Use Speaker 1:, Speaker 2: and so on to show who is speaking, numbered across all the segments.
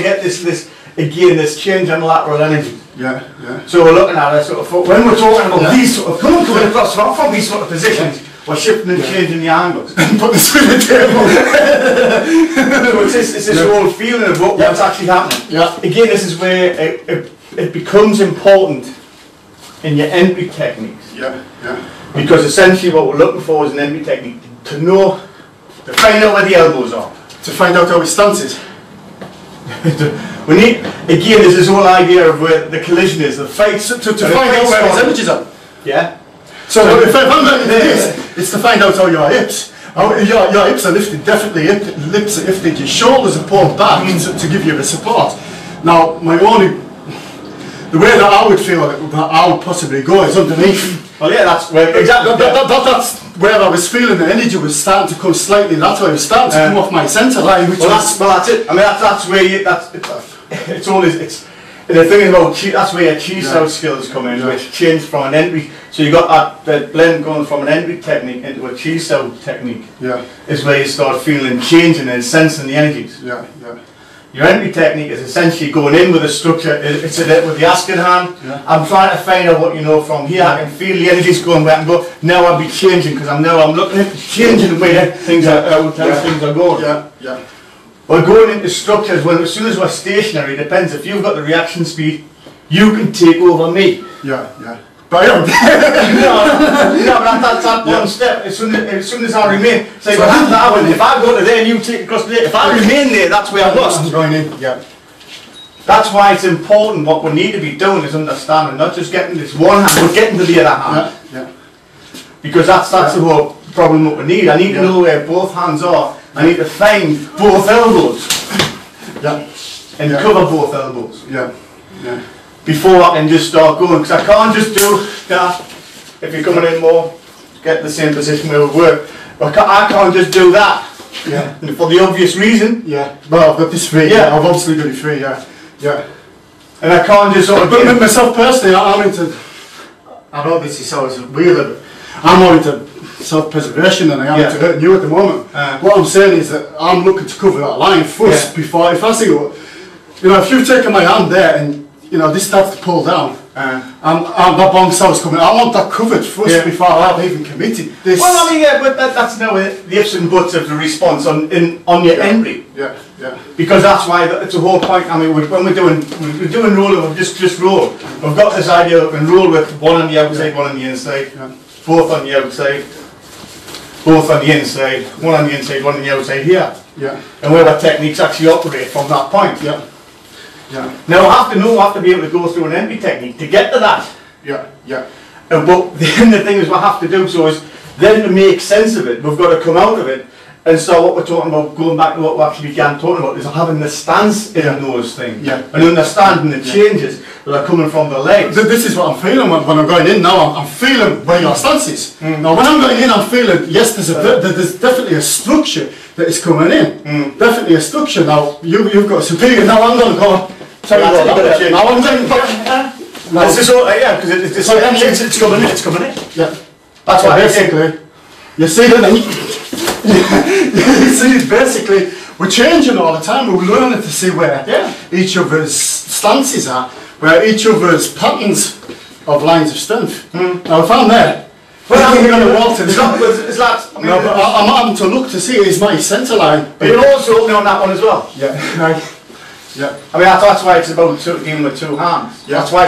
Speaker 1: to get this change in lateral energy.
Speaker 2: Yeah, yeah.
Speaker 1: So we're looking at it sort of, when we're talking about these sort of, coming across from these sort of positions, we're shifting and changing the angles.
Speaker 2: Put this through the table.
Speaker 1: So it's this whole feeling of what's actually happening.
Speaker 2: Yeah.
Speaker 1: Again, this is where it becomes important in your entry techniques.
Speaker 2: Yeah, yeah.
Speaker 1: Because essentially what we're looking for is an entry technique to know, to find out where the elbows are.
Speaker 2: To find out how his stance is.
Speaker 1: We need, again, there's this whole idea of where the collision is, the fight.
Speaker 2: To find out where his energies are.
Speaker 1: Yeah.
Speaker 2: So if I'm going to do this, it's to find out how your hips, your hips are lifted, definitely hips are lifted, your shoulders are pulled back to give you the support. Now, the way that I would feel that I would possibly go is underneath.
Speaker 1: Well, yeah, that's where, exactly.
Speaker 2: That's where I was feeling the energy was starting to come slightly, that's where it was starting to come off my centre line. Which
Speaker 1: that's it. I mean, that's where you, it's always, the thing is about that's where your Chi Sau skills come in, which change from an entry. So you got that blend going from an entry technique into a Chi Sau technique.
Speaker 2: Yeah.
Speaker 1: Is where you start feeling changing and sensing the energies.
Speaker 2: Yeah, yeah.
Speaker 1: Your entry technique is essentially going in with a structure. It's with the asking hand.
Speaker 2: Yeah.
Speaker 1: I'm trying to find out what you know from here. I can feel the energies going back and go. Now I'll be changing because I'm looking at changing the way things are things are going.
Speaker 2: Yeah, yeah.
Speaker 1: We're going into structures when as soon as we're stationary, it depends. If you've got the reaction speed, you can take over me.
Speaker 2: Yeah, yeah. But I don't.
Speaker 1: but that's that one step. As soon as I remain, say, so if I go to there and you take across there, if I remain there, that's where I'm lost.
Speaker 2: I'm going in. Yeah.
Speaker 1: That's why it's important. What we need to be doing is understanding, not just getting this one hand, but getting to the other hand.
Speaker 2: Yeah, yeah.
Speaker 1: Because that's the whole problem. What we need. I need to know where both hands are. I need to find both elbows.
Speaker 2: Yeah.
Speaker 1: And cover both elbows.
Speaker 2: Yeah. Yeah.
Speaker 1: Before I can just start going, because I can't just do that. If you're coming in more, get the same position where we work. But I can't just do that.
Speaker 2: Yeah.
Speaker 1: For the obvious reason.
Speaker 2: Yeah. Well, I've got this free. Yeah. I've obviously got it free. Yeah. Yeah.
Speaker 1: And I can't just sort of.
Speaker 2: But myself personally, I'm into. I know this sounds weird, but I'm more into self-preservation than I am into hurting you at the moment. What I'm saying is that I'm looking to cover that line first before, if I see, if you've taken my hand there and this starts to pull down, and that bong sauce coming, I want that covered first before I've even committed this.
Speaker 1: Well, I mean, but that's now the ifs and buts of the response on your entry.
Speaker 2: Yeah, yeah.
Speaker 1: Because that's why it's a whole point. I mean, when we're doing roll, just roll. We've got this idea of roll with one on the outside, one on the inside, both on the outside, both on the inside, one on the inside, one on the outside here.
Speaker 2: Yeah.
Speaker 1: And where our techniques actually operate from that point.
Speaker 2: Yeah. Yeah.
Speaker 1: Now I have to be able to go through an entry technique to get to that.
Speaker 2: Yeah. Yeah.
Speaker 1: But then the thing is, what I have to do is then to make sense of it, we've got to come out of it. And so what we're talking about, going back to what we actually began talking about, is having the stance in those things.
Speaker 2: Yeah.
Speaker 1: And understanding the changes that are coming from the legs.
Speaker 2: This is what I'm feeling when I'm going in now. I'm feeling where your stance is. Now when I'm going in, I'm feeling, yes, there's definitely a structure that is coming in. Definitely a structure. Now you've got a superior. Now I'm going to go. Tell you what, now I'm going to
Speaker 1: It's just all, because it's coming in, it's coming in.
Speaker 2: Yeah.
Speaker 1: That's why
Speaker 2: basically, you see that. You see, basically, we're changing all the time. We're learning to see where each other's stances are, where each other's patterns of lines of strength. Now, if I'm there, I'm going to walk to I'm having to look to see is my centre line.
Speaker 1: But you're also opening on that one as well.
Speaker 2: Yeah. Right. Yeah.
Speaker 1: I mean, that's why it's about dealing with two hands.
Speaker 2: Yeah.
Speaker 1: That's why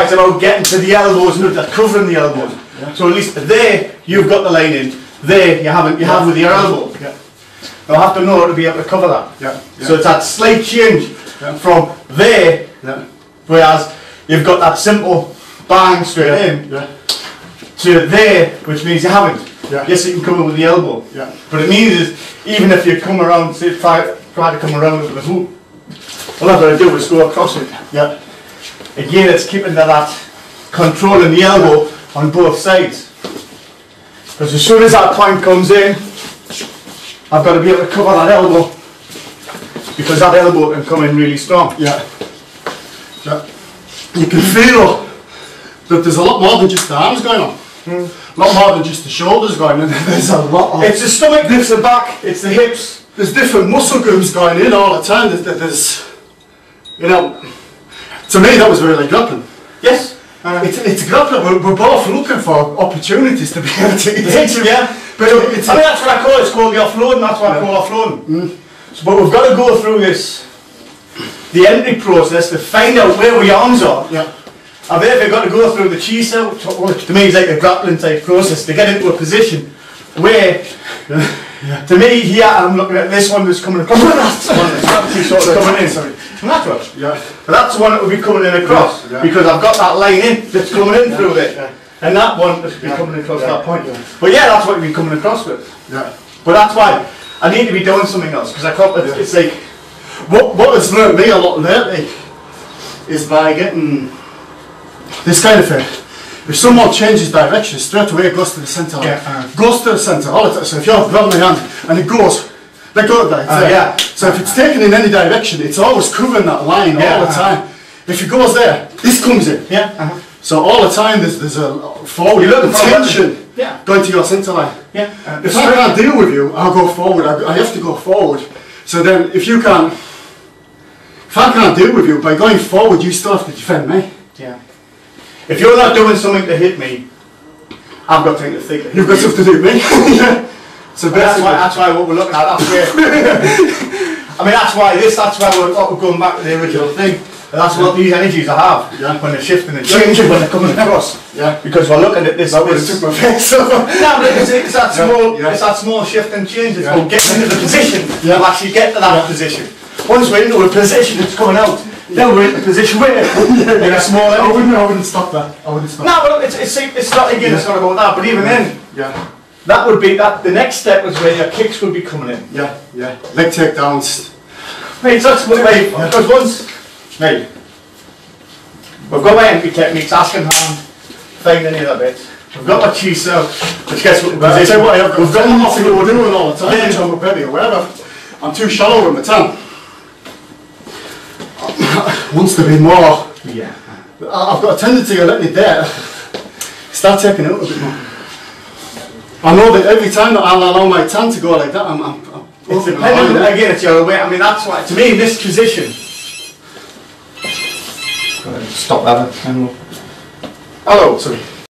Speaker 1: it's about getting to the elbows and covering the elbows.
Speaker 2: Yeah.
Speaker 1: So at least there you've got the line in. There you have with your elbow.
Speaker 2: Yeah.
Speaker 1: You'll have to know how to be able to cover that.
Speaker 2: Yeah. Yeah.
Speaker 1: So it's that slight change from there, whereas you've got that simple bang straight in, to there, which means you haven't.
Speaker 2: Yeah.
Speaker 1: Yes, you can come in with the elbow.
Speaker 2: Yeah.
Speaker 1: But it means is even if you come around, say try to come around with the hoop, all I've got to do is go across it.
Speaker 2: Yeah.
Speaker 1: Again, it's keeping that controlling the elbow on both sides. Because as soon as that point comes in, I've got to be able to cover that elbow, because that elbow can come in really strong.
Speaker 2: Yeah. Yeah. You can feel that there's a lot more than just the arms going on. A lot more than just the shoulders going on. There's a lot of...
Speaker 1: It's the stomach, it's the back, it's the hips.
Speaker 2: There's different muscle groups going in all the time. There's You know, to me that was really grappling.
Speaker 1: Yes.
Speaker 2: It's grappling. We're both looking for opportunities to be able to hit you.
Speaker 1: Yeah.
Speaker 2: But
Speaker 1: I mean, that's what I call it. It's called the offloading. That's what I call offloading. So, but we've got to go through the entry process to find out where our arms are.
Speaker 2: Yeah.
Speaker 1: I've therefore got to go through the Chi Sau, which to me is like a grappling type process to get into a position where, to me here, I'm looking at this one that's coming across. That's the one that's actually sort of coming in. Sorry. Natural. Yeah. But that's the one that will be coming in across because I've got that line in that's coming in through it. Yeah. And that one that should be coming across that point. Yeah. But yeah, that's what you'll be coming across with. Yeah. But that's why I need to be doing something else because I can't. It's like
Speaker 2: what has learned me a lot lately is by getting this kind of thing. If someone changes direction, straight away it goes to the centre line. Goes to the centre all the time. So if you're grabbing my hand and it goes, let go of that. So if it's taken in any direction, it's always covering that line all the time. If it goes there, this comes in. So all the time there's a forward tension going to your centre line. If I can't deal with you, I'll go forward. I have to go forward. So then if I can't deal with you, by going forward you still have to defend me.
Speaker 1: If you're not doing something to hit me, I've got something to think.
Speaker 2: You've got something to do with me. So
Speaker 1: that's why what we're looking at. That's where. I mean, that's why we're going back to the original thing. And that's what these energies I have when they're shifting and changing when they're coming across. Because we're looking at this.
Speaker 2: That would have took my face.
Speaker 1: No, but it's that small. It's that small shift and change. It's about getting into the position to actually get to that position. Once we're into a position, it's coming out. Then we're in a position where like a small energy.
Speaker 2: I wouldn't stop that. I wouldn't stop.
Speaker 1: No, but it's not again. It's not about that. But even then, that would be that. The next step was where your kicks would be coming in.
Speaker 2: Leg takedowns.
Speaker 1: Mate, that's what because once, mate, we've got my entry techniques, asking hand, find any other bits. We've got my Chi Sau, which gets what
Speaker 2: I tell you what, we've got nothing we're doing all the time. I'm a baby or whatever. I'm too shallow with my tongue. Wants to be more. I've got a tendency of letting it there. Start taking it out a bit more. I know that every time that I'll allow my tongue to go like that, I'm
Speaker 1: it's dependent again, it's your way. I mean, that's why, to me, in this position. Stop that. Hello, sorry.